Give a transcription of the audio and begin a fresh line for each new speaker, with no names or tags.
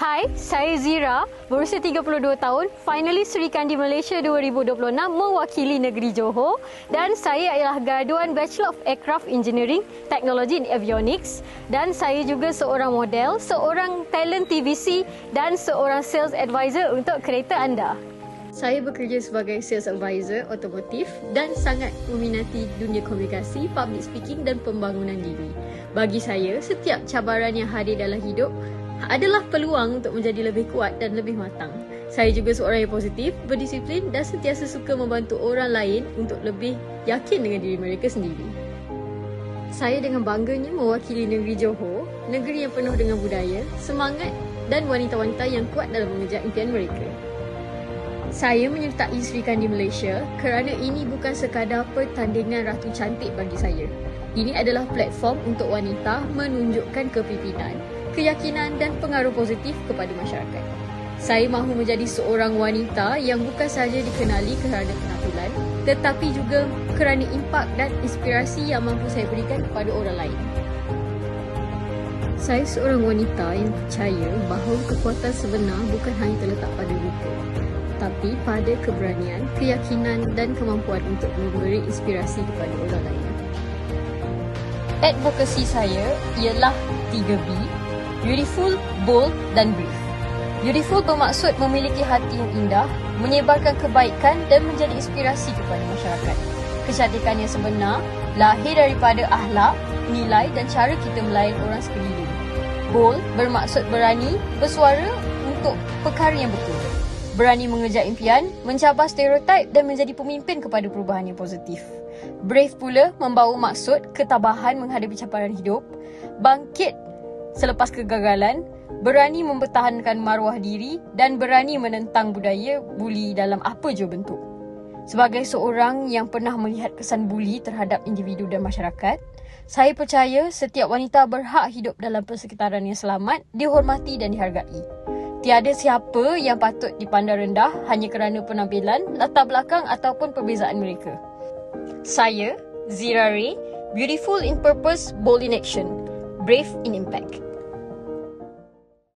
Hai, saya Zira, berusia 32 tahun, finalis Sri Kandi Malaysia 2026 mewakili negeri Johor, dan saya ialah graduan Bachelor of Aircraft Engineering, Technology and Avionics, dan saya juga seorang model, seorang talent TVC dan seorang sales advisor untuk kereta anda. Saya bekerja sebagai sales advisor otomotif dan sangat meminati dunia komunikasi, public speaking dan pembangunan diri. Bagi saya, setiap cabaran yang hadir dalam hidup adalah peluang untuk menjadi lebih kuat dan lebih matang. Saya juga seorang yang positif, berdisiplin dan sentiasa suka membantu orang lain untuk lebih yakin dengan diri mereka sendiri. Saya dengan bangganya mewakili negeri Johor, negeri yang penuh dengan budaya, semangat dan wanita-wanita yang kuat dalam mengejar impian mereka. Saya menyertai Sri Kandi Malaysia kerana ini bukan sekadar pertandingan ratu cantik bagi saya. Ini adalah platform untuk wanita menunjukkan kepimpinan, keyakinan dan pengaruh positif kepada masyarakat. Saya mahu menjadi seorang wanita yang bukan sahaja dikenali kerana penampilan, tetapi juga kerana impak dan inspirasi yang mampu saya berikan kepada orang lain. Saya seorang wanita yang percaya bahawa kekuatan sebenar bukan hanya terletak pada rupa, tapi pada keberanian, keyakinan dan kemampuan untuk memberi inspirasi kepada orang lain. Advokasi saya ialah 3B: Beautiful, Bold dan Brief. Beautiful bermaksud memiliki hati yang indah, menyebarkan kebaikan dan menjadi inspirasi kepada masyarakat. Kecantikan yang sebenar lahir daripada akhlak, nilai dan cara kita melayan orang sekeliling. Bold bermaksud berani bersuara untuk perkara yang betul. Berani mengejar impian, mencabar stereotip dan menjadi pemimpin kepada perubahan yang positif. Brave pula membawa maksud ketabahan menghadapi cabaran hidup, bangkit selepas kegagalan, berani mempertahankan maruah diri dan berani menentang budaya buli dalam apa jua bentuk. Sebagai seorang yang pernah melihat kesan buli terhadap individu dan masyarakat, saya percaya setiap wanita berhak hidup dalam persekitaran yang selamat, dihormati dan dihargai. Tiada siapa yang patut dipandang rendah hanya kerana penampilan, latar belakang ataupun perbezaan mereka. Saya, Zira Ray, beautiful in purpose, bold in action, brave in impact.